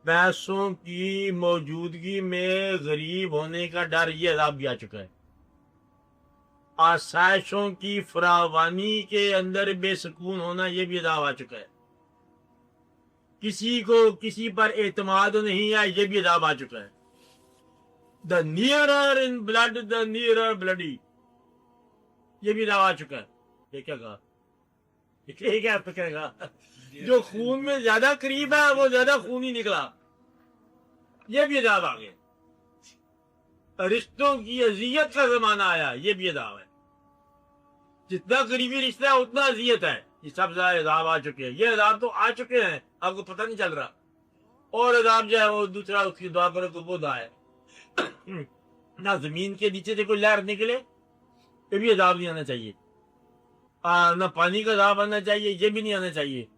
पैसों की मौजूदगी में गरीब होने का डर, ये अजाब भी आ चुका है। आसाइशों की फरावानी के अंदर बेसकून होना, ये भी अजाब आ चुका है। किसी को किसी पर एतमाद नहीं है, ये भी अजाब आ चुका है। The nearer in blood the nearer bloody, ये भी अजाब आ चुका है। ये क्या कहा, ये क्या कहेगा? जो खून में ज्यादा करीब है वो ज्यादा खून ही निकला, ये भी अजाब आ गया। रिश्तों की अजियत का जमाना आया, ये भी अजाब है। जितना करीबी रिश्ता है उतना अजियत है। ये सब अजाब आ चुके हैं, ये अजाब तो आ चुके हैं, आपको पता नहीं चल रहा। और अजाब जो है वो दूसरा, उसकी दुआ करो तो वो दुआ है। ना जमीन के नीचे से कोई लहर निकले, ये भी अजाब नहीं आना चाहिए। ना पानी का अजाब आना चाहिए, ये भी नहीं आना चाहिए।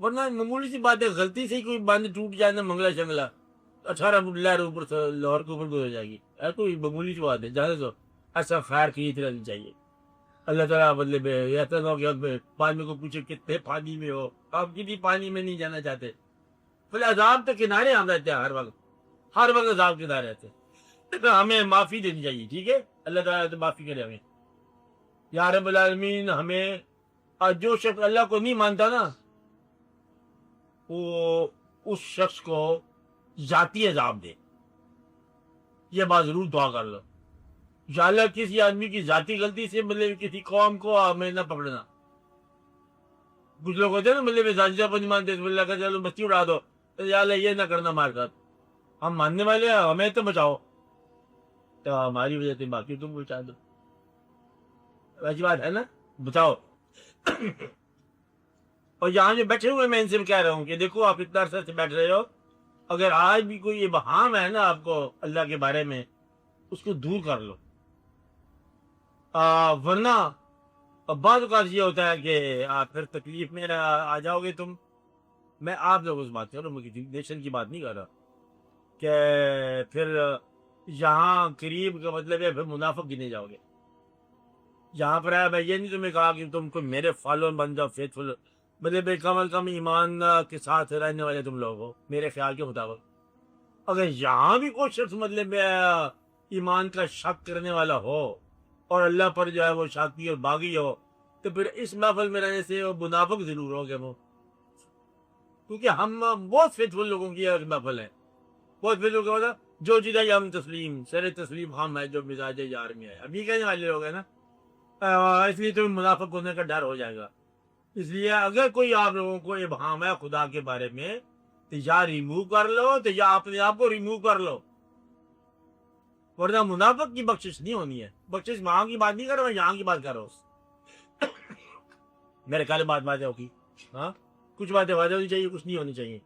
वरना मामूली सी बात है, गलती से ही कोई बंद टूट जाए ना, मंगला शंगला 18 लहर ऊपर से लाहौर के ऊपर गुजर जाएगी। ऐसा कोई मामूली सी बात है, जाने दो। ऐसा खैर की रहनी चाहिए। अल्लाह ताला बदले में या तो पानी को पूछे कितने पानी में हो, आप किसी पानी में नहीं जाना चाहते। फिर अजाब तो किनारे हम रहते हैं, हर वक्त अजाब किनारे रहते हैं। तो हमें माफी देनी चाहिए, ठीक है? अल्लाह ताला तो माफी करे हमें। या रब्बुल आलमीन हमें, जो शख्स अल्लाह को नहीं मानता ना, वो उस शख्स को जाती अजाब दे। ये बात जरूर दुआ कर लो। या अल्लाह किसी आदमी की जाती गलती से, मतलब किसी कौम को हमें ना पकड़ना। कुछ लोग होते हैं ना, मतलब जाती नहीं मानते, तो अल्लाह का चलो बस्ती उड़ा दो, तो या अल्लाह ये ना करना हमारे साथ। हम मानने वाले हैं, हमें तो बचाओ, तो हमारी वजह से बाकी तुम बचा दो। वैसी बात है ना, बचाओ। और यहाँ जो बैठे हुए, मैं इनसे कह रहा हूँ कि देखो, आप इतना अरसा से बैठ रहे हो, अगर आज भी कोई इबहाम है ना आपको अल्लाह के बारे में, उसको दूर कर लो। वरना बाद ये होता है कि आप फिर तकलीफ में आ जाओगे तुम। मैं आप लोगों से बात कर रहा हूँ, किसी नेशन की बात नहीं कर रहा। कि फिर यहाँ करीब का मतलब है फिर मुनाफिक गिने जाओगे। यहाँ पर है, मैं ये नहीं तुम्हें कहा कि तुम कोई मेरे फॉलोअर बन जाओ, फेथफुल, मतलब कम अज कम ईमान के साथ रहने वाले तुम लोग हो, मेरे ख्याल के मुताबिक। अगर यहाँ भी कोई शख्स मतलब ईमान का शक करने वाला हो और अल्लाह पर जो है वो शाकी और बागी हो, तो फिर इस महफिल में रहने से वो मुनाफिक जरूर हो गए वो। क्योंकि हम बहुत फेथफुल लोगों की महफिल है, बहुत फेथफुल का मतलब जो जिदा हम तस्लीम सर तस्लीम हम है, जो मिजाज यार में है, अभी कहने वाले लोग है ना। इसलिए तुम्हें मुनाफिक होने का डर हो जाएगा। इसलिए अगर कोई आप लोगों को इबहाम है खुदा के बारे में, तो या रिमूव कर लो, तो या अपने आप को रिमूव कर लो। वरना मुनाफिक की बख्शिश नहीं होनी है। बख्शिश वहां की बात नहीं कर रहा, मैं यहाँ की बात कर रहा हूँ। मेरे ख्याल बात होगी। हाँ, कुछ बातें वादे होनी चाहिए, कुछ नहीं होनी चाहिए।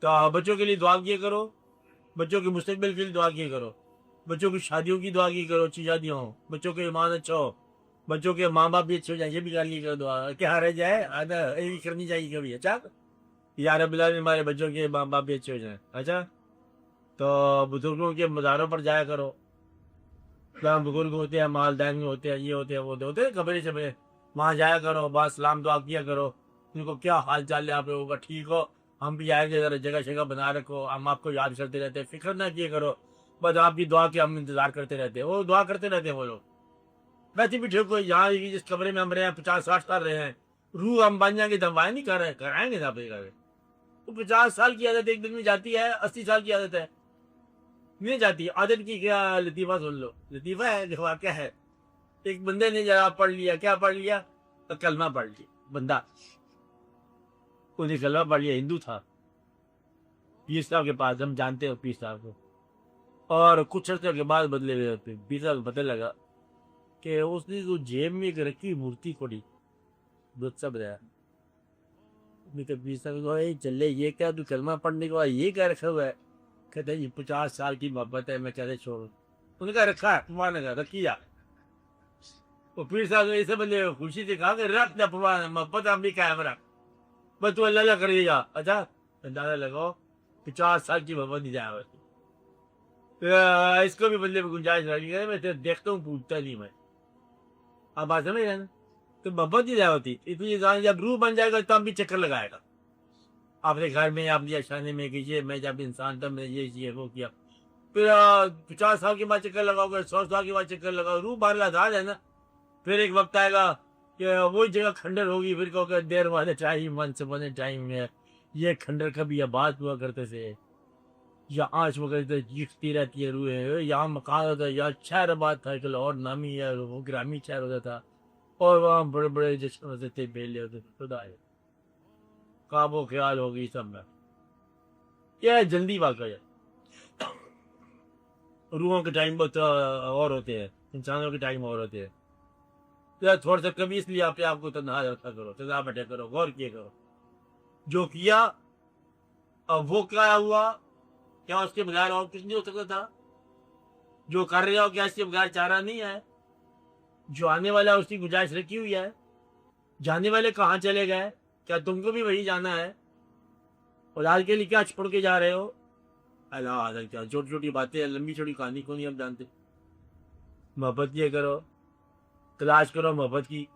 तो बच्चों के लिए दुआ किया करो, बच्चों के मुस्तकबिल के लिए दुआ किया करो, बच्चों की शादियों की दुआ की करो, अच्छी शादियाँ हो, बच्चों के ईमान अच्छा हो, बच्चों के माँ बाप भी अच्छे हो जाए, ये भी कर लिया करो दुआ। क्या रह जाए आधा ये भी करनी चाहिए कभी। अच्छा, यार अब्दुल्ला में हमारे बच्चों के माँ बाप भी अच्छे हो जाए। अच्छा, तो बुजुर्गों के मज़ारों पर जाया करो। जहाँ बुजुर्ग होते हैं, मालदान होते हैं, ये होते हैं, वो होते हैं, कबरे शबरे, वहाँ जाया करो, बस सलाम दुआ किया करो। उनको क्या हाल चाल है आप लोगों का, ठीक हो? हम भी आएंगे, जरा जगह शगह बना रखो, हम आपको याद करते रहते हैं, फिक्र ना किया करो, बस आपकी दुआ के हम इंतजार करते रहते हैं। वो दुआ करते रहते हैं वो लोग। वैसे भी ठीक हो, यहाँ जिस कमरे में हम रहे हैं 50-60 साल रहे हैं, रूह हम बन जाएंगे, दवाएं नहीं कर रहे, कराएंगे ना पे कर। तो 50 साल की आदत एक दिन में जाती है, 80 साल की आदत है नहीं जाती। आदत की क्या लतीफ़ा सुन लो, लतीफ़ा है, देखो क्या है। एक बंदे ने जरा पढ़ लिया, क्या पढ़ लिया? तो कलमा पढ़ लिया बंदा, उन्हें कलमा पढ़ लिया, हिंदू था, पीर साहब के पास, हम जानते हो पीर साहब को। और कुछ अर्से के बाद बदले हुए पीर साहब को पता लगा कि उसने जो जेब में एक रखी मूर्ति पड़ी, सब बताया। तो पीर साहब को चले, ये क्या तू कलमा पढ़ने के बाद ये क्या रखा हुआ है? कहते हैं 50 साल की मोहब्बत है, मैं कहते छोड़। उन्होंने कहा रखा है, परवाह कहा, रखी जा। तो पीर साहब ने ऐसे बंदे खुशी से कहा कि रख ना, परवाह मोहब्बत हम भी कायम रख, बस तू अल्लाह कर जा। अच्छा, अंदाजा लगाओ 50 साल की मोहब्बत नहीं जाए। तो इसको भी बंदे में गुंजाइश रखी है, मैं देखता हूँ, पूछता नहीं मैं। आप बात समझ रहे ना? तो मोहब्बत नहीं जाए होती, इसलिए जब रूह बन जाएगा तब भी चक्कर लगाएगा। अपने घर में अपनी आशानी में कीजिए, मैं जब इंसान था मैंने ये किया वो किया। फिर 50 साल के बाद चक्कर लगाओगे, 100 साल के बाद चक्कर लगाओ, रूह बार आजाद है ना। फिर एक वक्त आएगा कि वही जगह खंडर होगी, फिर कहोगे देर वाले time once upon a time में ये खंडर कभी आबाद हुआ करते थे, या आँच वगैरह चीखती रहती है रूहें, यहाँ मकान होता है, यहाँ शहर आबाद था, एक और नामी है वो ग्रामीण शहर होता था, और वहाँ बड़े बड़े जश्न होते थे, बेले होते थे। खुदा है काबो ख्याल होगी सब में। यह जल्दी वाकई है। रूहों के टाइम बहुत और होते हैं, इंसानों के टाइम और होते हैं। तो थोड़ा सा कभी इसलिए आप आपको तनहा रखा करो, सजा बैठे करो, गौर किया करो जो किया। अब वो क्या हुआ, क्या उसके बगैर और कुछ नहीं हो सकता था? जो कर रहे हो क्या इसके बगैर चारा नहीं है? जो आने वाला है उसकी गुंजाइश रखी हुई है। जाने वाले कहाँ चले गए? क्या तुमको भी वही जाना है? और आज के लिए क्या छोड़ के जा रहे हो? अल्लाह, क्या छोटी छोटी बातें, लंबी छोटी कहानी को नहीं हम जानते। मोहब्बत ये करो, तलाश करो मोहब्बत की,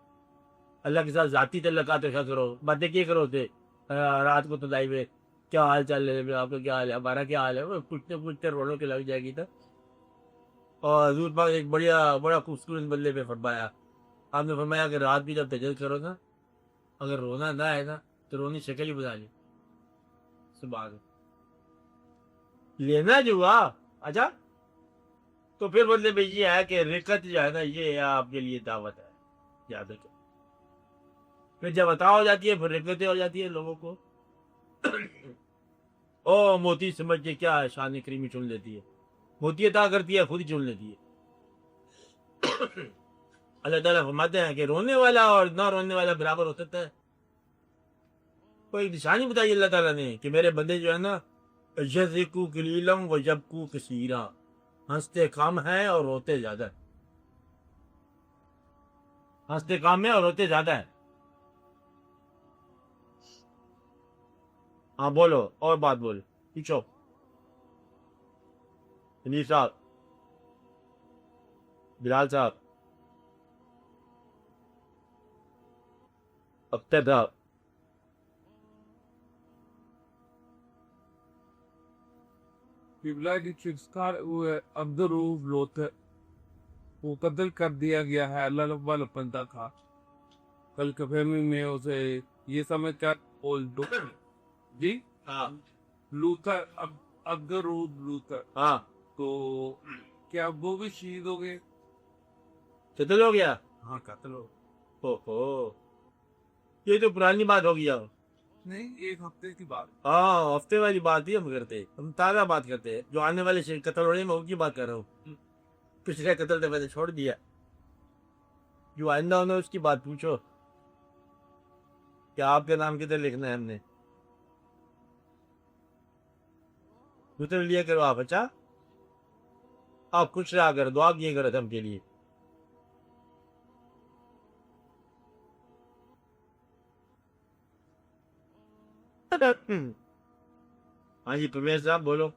अल्लाह के साथ जाती तल्लुकात रखा करो। बातें क्या करो थे रात को तलाई में, क्या हाल चाल है आपका, क्या हाल है, हमारा क्या हाल है, वो पूछते पूछते रोने के लग जाएगी। तो और हजूर पाक एक बड़ा खूबसूरत बल्ले पे फरमाया, आपने फरमाया कि रात भी जब तजल करो ना, अगर रोना ना है ना तो रोनी शक्ल ही बना ली। सुबह लेना जो हुआ। अच्छा, तो फिर बदले में ये है कि रिकत जो है ना, ये आपके लिए दावत है, याद रखो। फिर जब अता हो जाती है फिर रिकतें हो जाती है लोगों को। ओ मोती समझ के क्या है, शान करीमी चुन लेती है, मोती अता करती है, खुद ही चुन लेती है। अल्लाह ताला फरमाते हैं कि रोने वाला और ना रोने वाला बराबर हो सकता है? कोई निशानी बताई अल्लाह ताला ने कि मेरे बंदे जो है ना, यज़िकु कलीलम व यबकू कसीरा, हंसते कम है और रोते ज्यादा है। हंसते कम है और रोते ज्यादा है। हाँ बोलो, और बात बोलो, पूछो। अनीस साहब, बिलाल साहब, अख्तर साहब। किबला की चिरस्कार हुए अब्दुरूफ लोथ को कत्ल कर दिया गया है। अल्लाह रब्बुल बंदा था। कल के फहमी में उसे ये समझ कर बोल दो जी। हाँ लूथर अब्दुरूफ लूथर, हाँ, तो क्या वो भी शहीद हो गए? कत्ल हो गया? हाँ, कत्ल हो। ओहो, ये तो पुरानी बात हो गया। नहीं, एक हफ्ते की बात। हाँ, हफ्ते वाली बात ही हम करते, हम ताज़ा बात करते हैं, जो आने वाले कत्ल होने में उनकी बात कर रहा हूँ। पिछले कत्ल तो मैंने छोड़ दिया, जो आइंदा होना उसकी बात पूछो। क्या आपके नाम किधर लिखना है हमने? उतर लिया करो आप। अच्छा, आप खुश रहा करो, दुआ किए करो हमके लिए। हाँ जी परवेज साहब बोलो।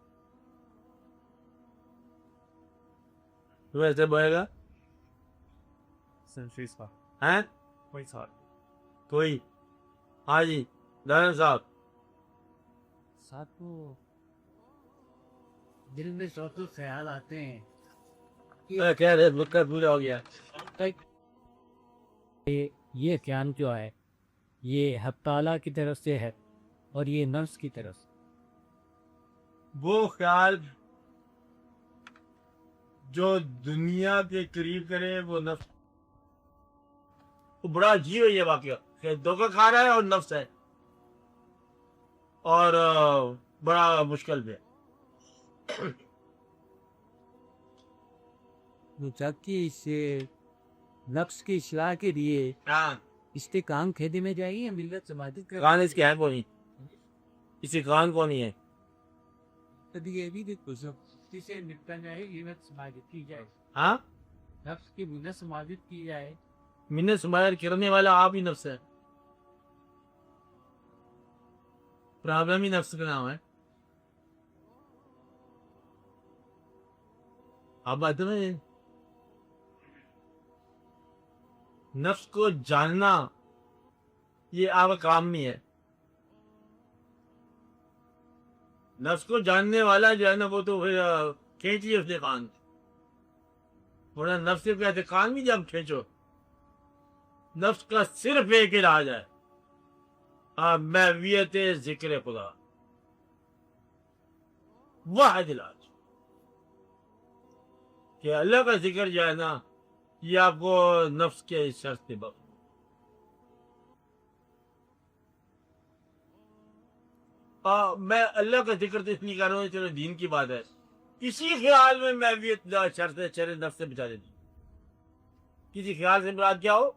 परवेज साहब बोलेगा हैं वही साथ कोई? हाँ जी दाना साहब। साथ को दिल में सौ तो ख्याल आते हैं कह रहे मुक्कर पूरा हो गया। ये ज्ञान जो है ये हक ताला की तरफ से है और ये नफ्स की तरफ से। वो ख्याल जो दुनिया के करीब करे वो नफ्स, वो बड़ा अजीब है ये वाकया कि धोखा खा रहा है और नफ्स है, और बड़ा मुश्किल भी है। ताकि इससे नफ्स की इस्लाह के लिए हाँ, इस्तेकाम खेदे में जाइए, मिल्लत समाजित कर कान इसके है कौन? इसी कान कौन ही है? ये भी देखो सब जिसे निपटा जाए, मिल्लत समाजित की जाए, हाँ, नफ्स की मिल्लत समाजित की जाए। मिन्नत सुमायर करने वाला आप ही नफ्स है, प्रॉब्लम ही नफ्स का नाम है। आप बात में नफ्स को जानना ये आपका काम नहीं है। नफ्स को जानने वाला जो है ना, वो तो फिर खींच लिया उसने कान, वरना नफ्स से कहते कान भी जब खींचो। नफ्स का सिर्फ एक इलाज है, महवियत जिक्र खुदा, वाहिद इलाज, कि अल्लाह का जिक्र जो है ना, ये आपको नफ्स के शर से बख्श। मैं अल्लाह का जिक्र तो इसलिए कर रहा हूँ, चलो दीन की बात है, इसी ख्याल में महवियत शर से, शर नफ्स से बचा देती। किसी ख्याल से मुराद क्या हो,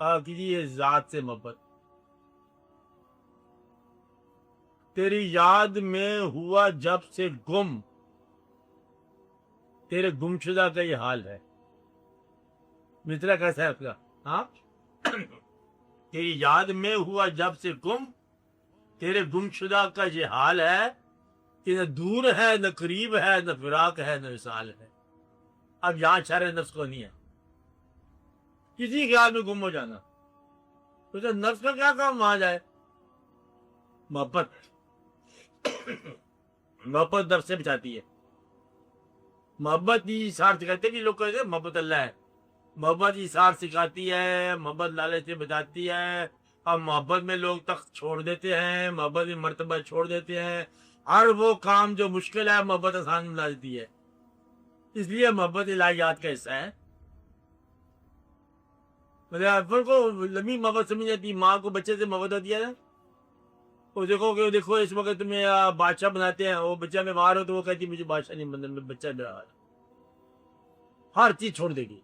किसी जात से मोहब्बत। तेरी याद में हुआ जब से गुम, तेरे गुमशुदा का ये हाल है। मित्रा कैसा है उसका? हाँ, तेरी याद में हुआ जब से गुम, तेरे गुमशुदा का ये हाल है कि न दूर है, न करीब है, न फिराक है, न विसाल है। अब यहां शर नफ्स को नहीं है, किसी ख्याल में गुम हो जाना। तो नफ्स का क्या काम वहां जाए? मोहब्बत, मोहब्बत नफ्स से बचाती है। मोहब्बत ही सार सिखाते कि लोग कहते हैं मोहब्बत अल्लाह है, मोहब्बत ही सार सिखाती है, मोहब्बत लालच से बचाती है। अब मोहब्बत में लोग तख्त छोड़ देते हैं, मोहब्बत में मर्तबा छोड़ देते हैं, हर वो काम जो मुश्किल है मोहब्बत आसान बना देती है। इसलिए मोहब्बत इलाहियात का हिस्सा है। मतलब को लंबी मोहब्बत समझ जाती, माँ को बच्चे से मोहब्बत होती है ना, वो देखो कि देखो इस वक्त तुम्हें बादशाह बनाते हैं, वो बच्चा बीमार हो तो वो कहती मुझे बादशाह नहीं बनना, मैं बच्चा डरा, हर चीज छोड़ देगी।